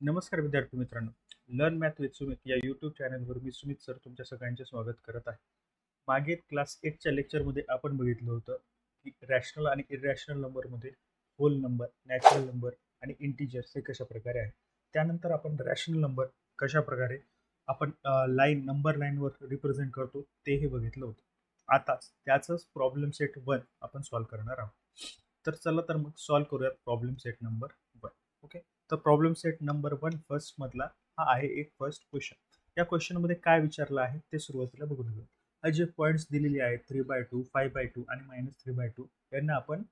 नमस्कार विद्यार्थी मित्रांनो. लर्न मॅथ विथ सुमित या यूट्यूब चॅनलवर मी सुमित सर तुमच्या सगळ्यांचे स्वागत करत आहे. मागे क्लास 8च्या लेक्चरमध्ये आपण बघितलं होतं की रॅशनल आणि इरॅशनल नंबरमध्ये होल नंबर, नॅचरल नंबर आणि इंटिजर्स हे कशा प्रकारे आहे. त्यानंतर आपण रॅशनल नंबर कशा प्रकारे आपण नंबर लाईनवर रिप्रेझेंट करतो तेही बघितलं होतं. आता त्याचंच प्रॉब्लेम सेट 1 आपण सॉल्व्ह करणार आहोत. तर चला तर मग सॉल्व्ह करूयात प्रॉब्लेम सेट नंबर 1. ओके. तर प्रॉब्लेम सेट नंबर 1 फर्स्ट मधला हा आहे एक फर्स्ट क्वेश्चन. या क्वेश्चनमध्ये काय विचारलं आहे ते सुरुवातीला बघून घेऊ. हा जे पॉईंट्स दिलेले आहेत 3/2, 5/2 आणि -3/2 यांना आपण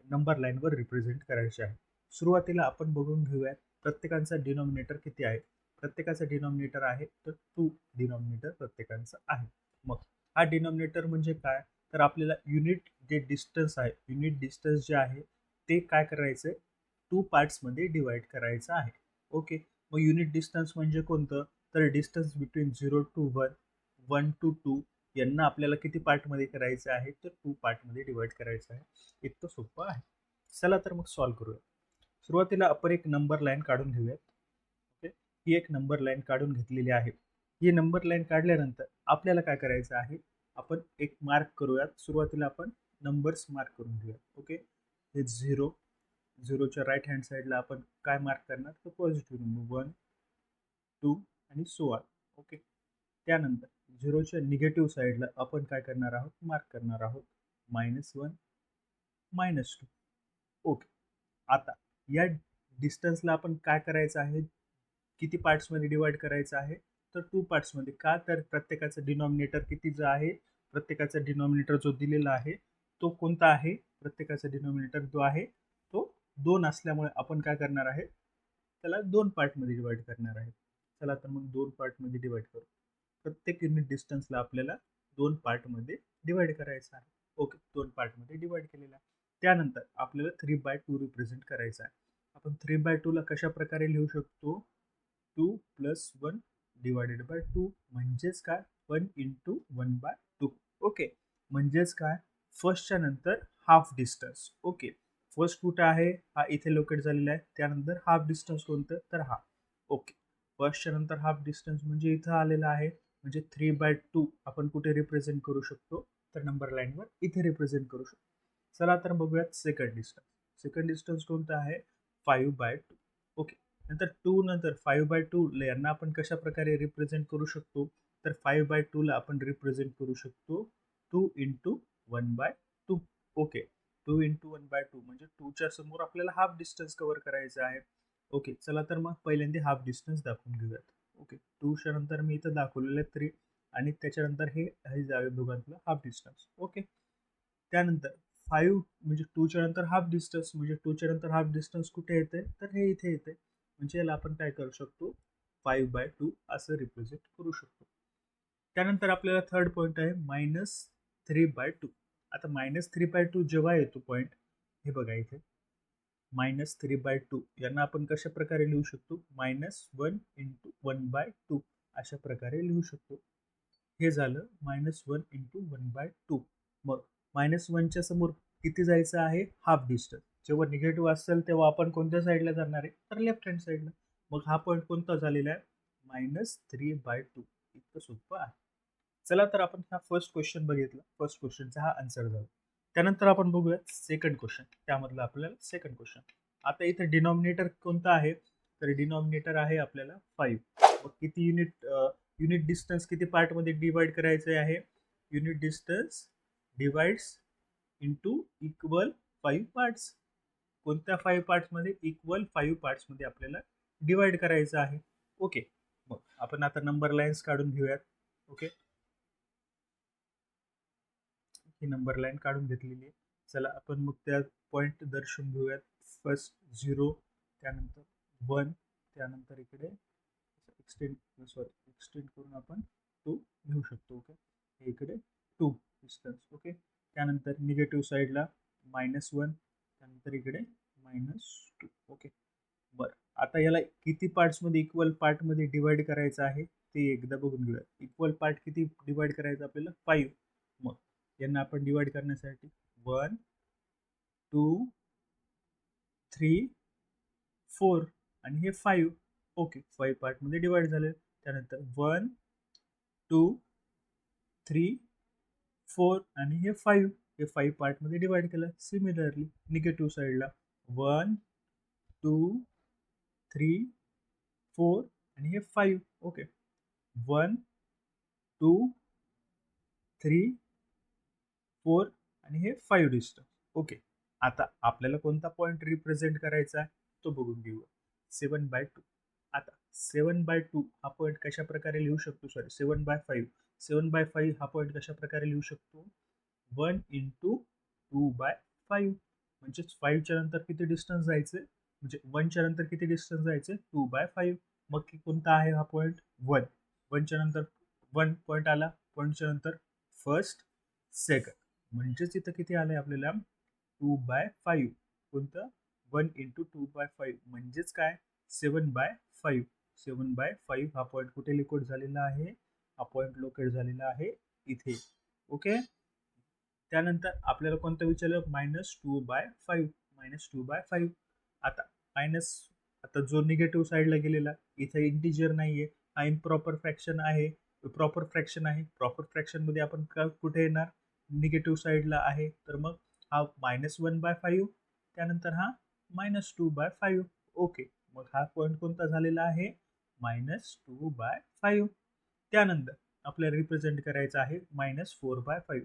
नंबर लाईनवर रिप्रेझेंट करायचे आहे. सुरुवातीला आपण बघून घेऊयात प्रत्येकाचा डिनॉमिनेटर किती आहे. प्रत्येकाचा डिनॉमिनेटर आहे तर 2 डिनॉमिनेटर प्रत्येकाचा आहे. मग हा डिनॉमिनेटर म्हणजे काय, तर आपल्याला युनिट जे डिस्टन्स आहे, युनिट डिस्टन्स जे आहे ते काय करायचं, 2 पार्ट्समध्ये डिवाइड करायचं आहे. ओके. मग युनिट डिस्टन्स म्हणजे कोणतं, तर डिस्टन्स बिटवीन 0 to 1, 1 to 2 यांना आपल्याला किती पार्टमध्ये करायचं आहे, तर 2 पार्टमध्ये डिवाइड करायचं आहे. इतकं सोपं आहे. चला तर मग सॉल्व्ह करूया. सुरुवातीला आपण एक नंबर लाईन काढून घेऊयात. ओके. ही एक नंबर लाईन काढून घेतलेली आहे. ही नंबर लाईन काढल्यानंतर आपल्याला काय करायचं आहे, आपण एक मार्क करूयात. सुरुवातीला आपण नंबर्स मार्क करून घेऊयात. ओके. हे 0, 0च्या राईट हँड साईडला आपण काय मार्क करणार, तर पॉझिटिव्ह नंबर 1, 2 आणि सो ऑन. ओके. त्यानंतर 0च्या निगेटिव्ह साईडला आपण काय करणार आहोत, मार्क करणार आहोत -1, -2. ओके. आता या डिस्टन्सला आपण काय करायचं आहे, किती पार्ट्समध्ये डिवाइड करायचं आहे, तर 2 पार्ट्समध्ये. का, तर प्रत्येकाचं डिनॉमिनेटर कितीचं आहे, प्रत्येकाचा डिनॉमिनेटर जो दिलेला आहे तो कोणता आहे, प्रत्येकाचा डिनॉमिनेटर जो आहे तो 2 असल्यामुळे आपण काय करणार आहे, त्याला 2 पार्टमध्ये डिवाइड करणार आहे. चला तर मग 2 पार्टमध्ये डिवाइड करू. प्रत्येक युनिट डिस्टन्सला आपल्याला 2 पार्टमध्ये डिवाइड करायचं आहे. ओके. 2 पार्टमध्ये डिवाइड केलेला आहे. त्यानंतर आपल्याला 3/2 रिप्रेझेंट करायचं आहे. आपण 3/2 ला कशा प्रकारे लिहू शकतो, 2 + 1 डिवायडेड बाय 2 म्हणजेच काय, 1 × 1/2. ओके. म्हणजेच काय, फर्स्टच्या नंतर हाफ डिस्टन्स. ओके. फर्स्ट कुठं आहे, हा इथे लोकेट झालेला आहे. त्यानंतर हाफ डिस्टन्स कोणतं, तर हा. ओके. फर्स्टच्या नंतर हाफ डिस्टन्स म्हणजे इथं आलेला आहे. म्हणजे 3/2 आपण कुठे रिप्रेझेंट करू शकतो, तर नंबर लाईनवर इथे रिप्रेझेंट करू शकतो. चला तर बघूयात सेकंड डिस्टन्स. सेकंड डिस्टन्स कोणतं आहे, 5/2. ओके. नंतर 2 नंतर 5/2 यांना आपण कशा प्रकारे रिप्रेझेंट करू शकतो, तर 5/2 ला आपण रिप्रेझेंट करू शकतो 2 × 1/2. ओके. 2 × 1/2 म्हणजे 2 च्या समोर आपल्याला हाफ डिस्टन्स कव्हर करायचं आहे. ओके. चला तर मग पहिल्यांदा हाफ डिस्टन्स दाखवून घेऊयात. ओके. 2 च्या नंतर मी इथं दाखवलेलं आहे 3 आणि त्याच्यानंतर हे जावे दोघांतलं हाफ डिस्टन्स. ओके. त्यानंतर 5 म्हणजे 2 च्या नंतर हाफ डिस्टन्स, म्हणजे 2 च्या नंतर हाफ डिस्टन्स कुठे येते, तर हे इथे येते. म्हणजे याला आपण काय करू शकतो, 5/2 असं रिप्रेझेंट करू शकतो. त्यानंतर आपल्याला थर्ड पॉईंट आहे -3/2. आता -3/2 जेव्हा येतो पॉईंट, हे बघा इथे -3/2 यांना आपण कशा प्रकारे लिहू शकतो, -1 × 1/2 अशा प्रकारे लिहू शकतो. हे झालं -1 × 1/2. मग -1च्या समोर किती जायचं आहे, हाफ डिस्टन्स. जेव्हा निगेटिव्ह असेल तेव्हा आपण कोणत्या साईडला जाणार आहे, तर लेफ्ट हँड साईडला. मग हा पॉईंट कोणता झालेला आहे, -3/2. इतकं सोपं आहे. चला तर आपण हा फर्स्ट क्वेश्चन बघितला. फर्स्ट क्वेश्चनचा हा आन्सर झाला. त्यानंतर आपण बघूया सेकंड क्वेश्चन. त्यामधलं आपल्याला सेकंड क्वेश्चन. आता इथे डिनॉमिनेटर कोणता आहे, तर डिनॉमिनेटर आहे आपल्याला 5. मग किती युनिट डिस्टन्स किती पार्टमध्ये डिवाइड करायचे आहे, unit distance divides into equal 5 parts. कोणत्या 5 पार्ट्समध्ये, इक्वल 5 पार्ट्समध्ये आपल्याला डिवाइड करायचं आहे. ओके. मग आपण आता नंबर लाईन्स काढून घेऊयात. ओके. ही नंबर लाईन काढून घेतलेली आहे. चला आपण मग त्या पॉईंट दर्शवून घेऊयात. फर्स्ट 0, त्यानंतर 1, त्यानंतर इकडे एक्सटेंड करून आपण 2 घेऊ शकतो. ओके. हे इकडे 2 डिस्टन्स. ओके. त्यानंतर निगेटिव्ह साईडला -1, त्यानंतर इकडे -2. ओके. बरं. आता याला किती पार्ट्समध्ये, इक्वल पार्टमध्ये डिवाइड करायचं आहे ते एकदा बघून घेऊया. इक्वल पार्ट किती डिवाइड करायचं आपल्याला, 5. मग यांना आपण डिवाइड करण्यासाठी 1, 2, 3, 4 आणि हे 5. ओके 5 पार्टमध्ये डिवाइड झाले. त्यानंतर 1 2 3 4 आणि हे 5 हे 5 पार्टमध्ये डिवाइड केलं. सिमिलरली निगेटिव्ह साईडला 1 2 3 4 आणि हे 5 ओके 1 2 3 4 आणि हे 5 डिस्टन्स ओके. आता आपल्याला कोणता पॉइंट रिप्रेझेंट करायचा आहे तो बघून घेऊया. 7/2 आता 7/2 हा पॉइंट कशा प्रकारे लिहू शकतो, सॉरी 7/5 7/5 हा पॉइंट कशा प्रकारे लिहू शकतो, 1 इंटू 2/5 म्हणजेच 5च्या नंतर किती डिस्टन्स जायचे, म्हणजे 1च्या नंतर किती डिस्टन्स जायचे 2/5. मग कोणता आहे हा पॉइंट 1, 1च्या नंतर 1 पॉइंट आला, पॉइंटच्या नंतर फर्स्ट सेकंड म्हणजेच इथं किती आलंय आपल्याला 2/5. कोणतं 1 इंटू 2/5 म्हणजेच काय 7/5. 7/5 हा पॉइंट कुठे लोकेट झालेला आहे, हा पॉइंट लोकेट झालेला आहे इथे ओके. त्यानंतर आपल्याला कोणतं विचारलं -2/5 -2/5. आता मायनस, आता जो निगेटिव्ह साईडला गेलेला इथे इंटिजर नाहीये, हा इम्प्रॉपर फ्रॅक्शन आहे. प्रॉपर फ्रॅक्शन आहे, प्रॉपर फ्रॅक्शन मध्ये आपण कुठे येणार निगेटिव्ह साईडला आहे, तर मग हा -1/5 त्यानंतर हा -2/5 ओके. मग हा पॉइंट कोणता झालेला आहे -2/5. त्यानंतर आपल्याला रिप्रेझेंट करायचा आहे -4/5.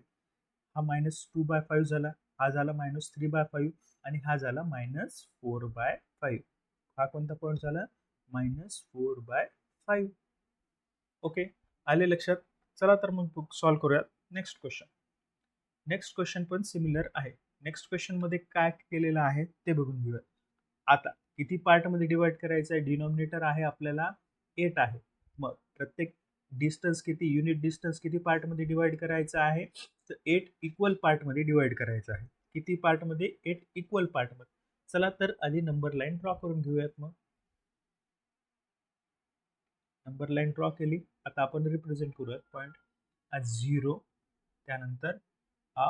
हा -2/5 झाला, हा झाला -3/5 आणि हा झाला -4/5. हा कोणता पॉइंट झाला -4/5 ओके. आले लक्षात. चला तर मग बुक सॉल्व्ह करूया. Next question. नेक्स्ट क्वेश्चन पण सिमिलर आहे. नेक्स्ट क्वेश्चन मध्ये काय केलेलं आहे ते बघून घेऊया. आता किती पार्ट मध्ये डिवाइड करायचं आहे, डिनॉमिनेटर आहे आपल्याला 8 आहे. मग प्रत्येक डिस्टन्स किती, युनिट डिस्टन्स किती पार्ट मध्ये डिवाइड करायचं आहे, तर 8 इक्वल पार्ट मध्ये डिवाइड करायचं आहे. किती पार्ट मध्ये 8 इक्वल पार्ट मध्ये. चला तर आधी नंबर लाईन ड्रॉ करून घेऊयात. मग नंबर लाईन ड्रॉ केली. आता आपण रिप्रेझेंट करूयात पॉइंट हा 0, त्यानंतर हा,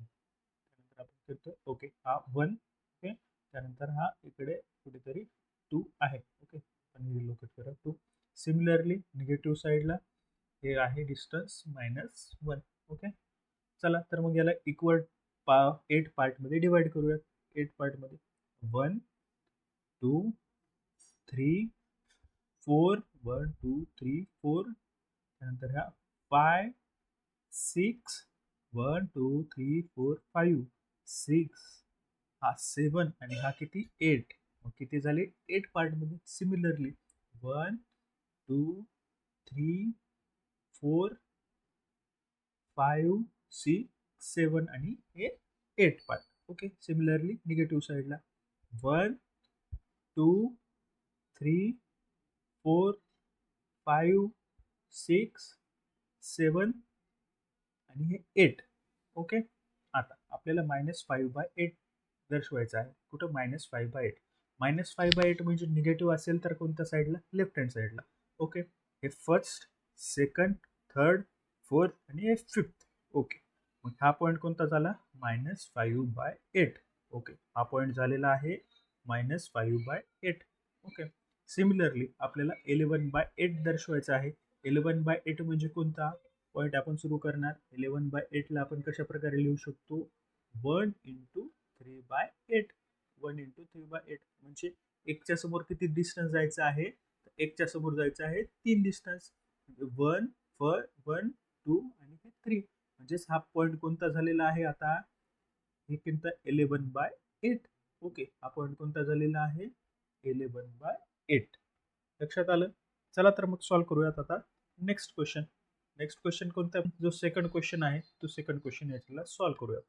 त्यानंतर आपण करतो ओके हा 1 ओके, त्यानंतर हा इकडे कुठेतरी 2 आहे ओके, आपण रिलोकेट करा 2. सिमिलरली निगेटिव्ह साईडला हे आहे डिस्टन्स -1 ओके. चला तर मग याला इक्वल 8 पार्ट मध्ये डिवाइड करूयात. 8 पार्ट मध्ये 1 2 3 4 1 2 3 4 त्यानंतर हा 5 6 1 2 3 4 5 6 हा 7 आणि हा किती 8. मग किती झाले 8 पार्ट मध्ये. सिमिलरली 1 2 3 4 5 6 7 आणि हे 8 पार्ट ओके. सिमिलरली निगेटिव्ह साईडला 1 2 3 4 5 6 7 आणि हे 8 ओके. आता आपल्याला -5/8 दर्शवायचं आहे. कुठं -5/8. -5/8 म्हणजे निगेटिव्ह असेल तर कोणत्या साईडला, लेफ्ट हँड साईडला ओके. हे फर्स्ट सेकंड थर्ड फोर्थ आणि हे फिफ्थ ओके. मग हा पॉईंट कोणता झाला -5/8 ओके. हा पॉईंट झालेला आहे -5/8 ओके. सिमिलरली आपल्याला 11/8 दर्शवायचं आहे. 11/8 म्हणजे कोणता पॉईंट आपण सुरू करणार. 11/8 ला आपण कशा प्रकारे लिहू शकतो 1 इंटू 3/8. 1 इंटू 3/8 म्हणजे एकच्या समोर किती डिस्टन्स जायचं आहे, तर एकच्या समोर जायचं आहे 3 डिस्टन्स. 1 1 2 आणि 3 म्हणजेच हा पॉईंट कोणता झालेला आहे. आता हे कोणता 11/8 ओके. हा पॉईंट कोणता झालेला आहे 11/8. लक्षात आलं. चला तर मग सॉल्व्ह करूयात आता नेक्स्ट क्वेश्चन. नेक्स्ट क्वेश्चन कोणता, जो सेकंड क्वेश्चन आहे तो सेकंड क्वेश्चन याच्याला सॉल्व्ह करूया.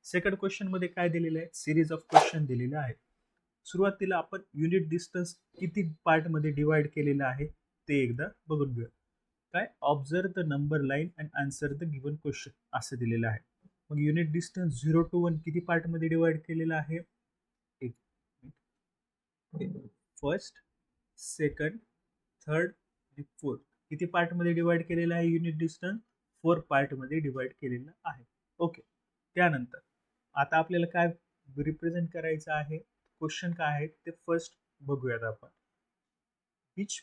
सेकंड क्वेश्चन मध्ये काय दिलेलं आहे, सिरीज ऑफ क्वेश्चन दिलेले आहे. सुरुवातीला आपण युनिट डिस्टन्स किती पार्ट मध्ये डिवाइड केलेलं आहे ते एकदा बघून घेऊया. काय, observe the number line and answer the given question असं दिलेलं आहे. मग युनिट डिस्टन्स 0 to 1 किती पार्ट मध्ये डिवाइड केलेलं आहे, फर्स्ट सेकंड थर्ड आणि फोर्थ किती पार्ट मध्ये डिवाइड केलेलं आहे. युनिट डिस्टन्स 4 पार्ट मध्ये डिवाइड केलेलं आहे ओके. त्यानंतर आता आपल्याला काय रिप्रेझेंट करायचं आहे, क्वेश्चन काय आहे ते फर्स्ट बघूयात आपण. Which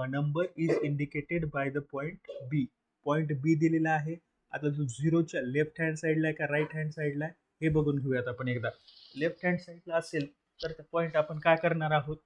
number is indicated by the point B. Point B दिलेला आहे. आता जो झिरोच्या लेफ्ट हँड साईडला आहे का राईट हँड साईडला आहे हे बघून घेऊयात आपण एकदा. लेफ्ट हँड साईडला असेल तर त्या पॉइंट आपण काय करणार आहोत,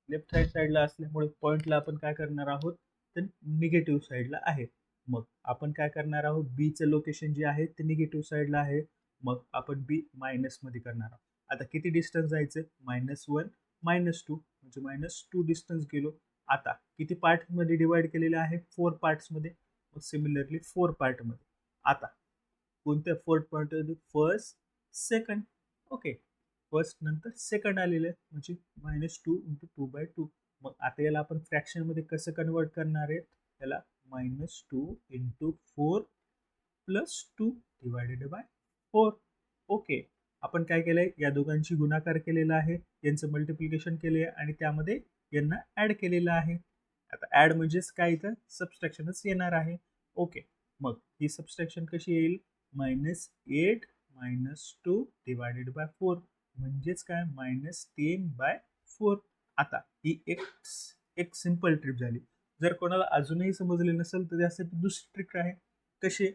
लेफ्ट हँड साईडला असल्यामुळे पॉइंटला आपण काय करणार आहोत तर निगेटिव्ह साईडला आहे. मग आपण काय करणार आहोत, बीचं लोकेशन जे आहे ते निगेटिव्ह साईडला आहे. मग आपण बी मायनसमध्ये करणार आहोत. आता किती डिस्टन्स जायचं, -1 -2 म्हणजे -2 डिस्टन्स गेलो. आता किती पार्टमध्ये डिवाइड केलेलं आहे, 4 पार्ट्समध्ये. मग सिमिलरली 4 पार्टमध्ये. आता कोणत्या 4 पार्टमध्ये, फर्स्ट सेकंड. ओके, फर्स्ट नंतर सेकंड आलेलं आहे म्हणजे -2 × 2/2. मग आता याला आपण फ्रॅक्शनमध्ये कसं कन्वर्ट करणार आहे, याला -2 × 4 + 2 / 4. ओके, आपण काय केलंय, या दोघांची गुणाकार केलेला आहे, यांचं मल्टिप्लिकेशन केले आहे आणि त्यामध्ये यांना ऍड केलेलं आहे. आता ऍड म्हणजेच काय, इथं सबस्ट्रॅक्शनच येणार आहे. ओके, मग ही सबस्ट्रॅक्शन कशी येईल, -8 - 2 / 4 म्हणजेच काय, -10/4. आता ही एक सिंपल ट्रिक झाली. जर कोणाला अजूनही समजले नसेल तर त्यासाठी दुसरी ट्रिक आहे. कशी,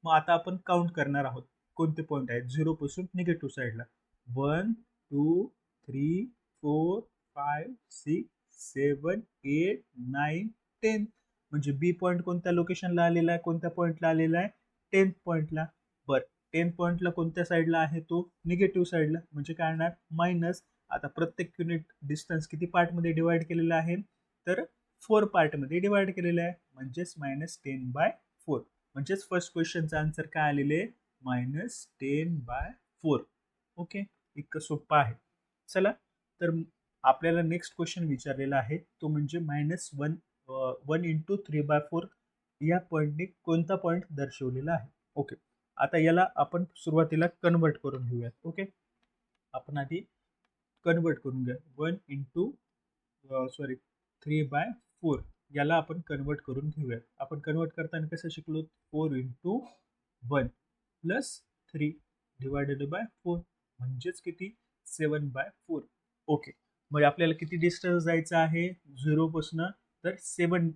मग आता आपण काउंट करणार आहोत कोणते पॉईंट आहेत 0 पासून निगेटिव्ह साईडला. 1 2 3 4 5 6 7 8 9 10. म्हणजे बी पॉईंट कोणत्या लोकेशनला आलेला आहे, कोणत्या पॉईंटला आलेला आहे, 10th पॉईंटला. बरं, 10 पॉईंटला कोणत्या साईडला आहे, तो निगेटिव्ह साईडला, म्हणजे काय येणार, मायनस. आता प्रत्येक युनिट डिस्टन्स किती पार्टमध्ये डिवाइड केलेला आहे, तर 4 पार्टमध्ये डिवाइड केलेला आहे, म्हणजेच -10/4. म्हणजेच फर्स्ट क्वेश्चनचा आन्सर काय आलेले, -10/4. ओके, इतकं सोपं आहे. चला, तर आपल्याला नेक्स्ट क्वेश्चन विचारलेला आहे, तो म्हणजे -1 × 3/4 या पॉईंटने कोणता पॉईंट दर्शवलेला आहे. ओके, आता याला आपण सुरुवातीला कन्वर्ट करून घेऊयात. ओके, आपण आधी कन्वर्ट करून घ्या. 3/4 याला आपण कन्वर्ट करून घेऊयात. आपण कन्वर्ट करताना कसं शिकलो, 4 × 1 + 3 / 4 म्हणजेच किती, 7/4. ओके, मग आपल्याला किती डिस्टन्स जायचं आहे 0 पासून, तर 7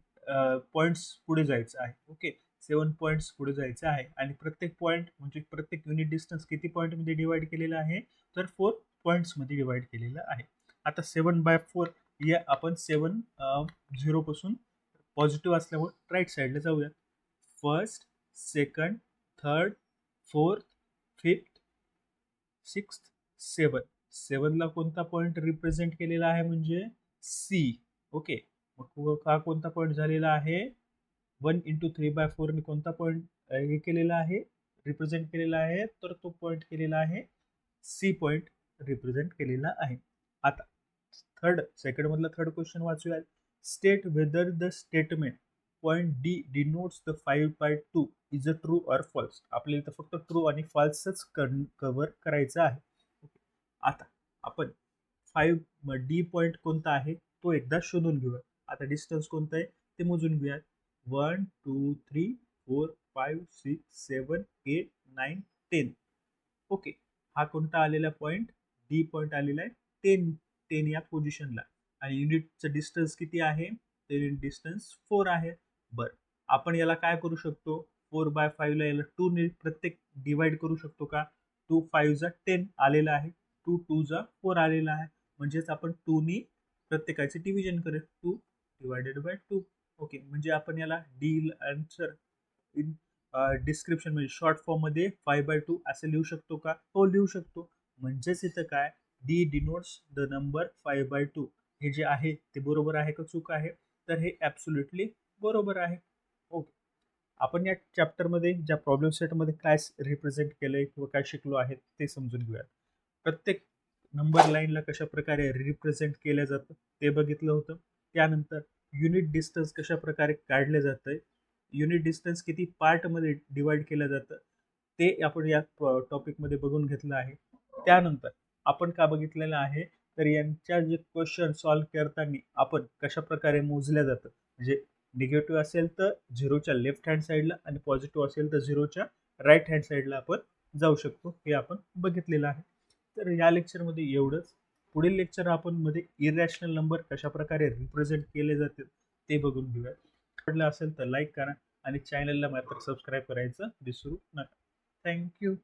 पॉईंट्स पुढे जायचं आहे. ओके, 7 पॉईंट्स पुढे जायचं आहे आणि प्रत्येक पॉईंट म्हणजे प्रत्येक युनिट डिस्टन्स किती पॉईंटमध्ये डिवाइड केलेला आहे, तर 4 पॉईंट्समध्ये डिवाइड केलेलं आहे. आता 7/4 या आपण 7 0 पासून पॉझिटिव्ह असल्यामुळे राईट साईडला जाऊयात. First, second, third, fourth, fifth, sixth, 7ला कोणता पॉईंट रिप्रेझेंट केलेला आहे, म्हणजे सी. ओके, मग हा कोणता पॉईंट झालेला आहे, 1 × 3/4 ने कोणता पॉईंट हे केलेला आहे, रिप्रेझेंट केलेला आहे, तर तो पॉईंट केलेला आहे सी पॉईंट रिप्रेझेंट केलेला आहे. आता सेकंड मधला थर्ड क्वेश्चन वाचूया. State whether the statement point D denotes the 5/2 is a true or false. आपल्याला इथं फक्त ट्रू आणि फॉल्सच कव्हर करायचं आहे. आता आपण 5 डी पॉईंट कोणता आहे तो एकदा शोधून घेऊया. आता डिस्टन्स कोणतं आहे ते मोजून घेऊयात. 1 2 3 4 5 6 7 8 9 10. ओके, हा कोणता आलेला पॉईंट, डी पॉईंट आलेला आहे 10 या पोझिशनला आणि युनिटचं डिस्टन्स किती आहे, ते डिस्टन्स 4 आहे. बरं, आपण याला काय करू शकतो, 4/5 ला याला 2 ने प्रत्येक डिवाइड करू शकतो का, 2 5 जा 10 आलेला आहे, 2 2 जा 4 आलेला आहे, म्हणजेच आपण 2 ने प्रत्येकाचे डिव्हिजन करेल, 2 / 2. ओके, म्हणजे आपण याला डी आन्सर इन डिस्क्रिप्शन म्हणजे शॉर्ट फॉर्म मध्ये 5/2 असं लिहू शकतो का, हो लिहू शकतो. म्हणजेच इथं काय, डी डिनोट्स द नंबर 5/2 हे जे आहे ते बरोबर आहे का चूक आहे, तर हे ऍब्सोल्युटली बरोबर आहे. ओके, आपण या चॅप्टरमध्ये ज्या प्रॉब्लेम सेटमध्ये काय रिप्रेझेंट केलंय किंवा काय शिकलो आहे ते समजून घेऊया. प्रत्येक नंबर लाईनला कशा प्रकारे रिप्रेझेंट केलं जातं ते बघितलं होतं. त्यानंतर युनिट डिस्टन्स कशा प्रकारे काढलं जातंय, युनिट डिस्टन्स किती पार्टमध्ये डिवाइड केलं जातं ते आपण या टॉपिकमध्ये बघून घेतलं आहे. त्यानंतर आपण का बघितलेलं आहे, तर यांच्या जे क्वेश्चन सॉल्व्ह करताना आपण कशा प्रकारे मोजल्या जातं, म्हणजे निगेटिव्ह असेल तर 0च्या लेफ्ट हँड साईडला आणि पॉझिटिव्ह असेल तर 0च्या राईट हँड साईडला आपण जाऊ शकतो, हे आपण बघितलेलं आहे. तर या लेक्चरमध्ये एवढंच. पुढील लेक्चर आपण मध्ये इरॅशनल नंबर कशाप्रकारे रिप्रेझेंट केले जाते ते बघून घेऊया. आवडलं असेल तर लाईक करा आणि चॅनलला मात्र सबस्क्राईब करायचं विसरू नका. थँक्यू.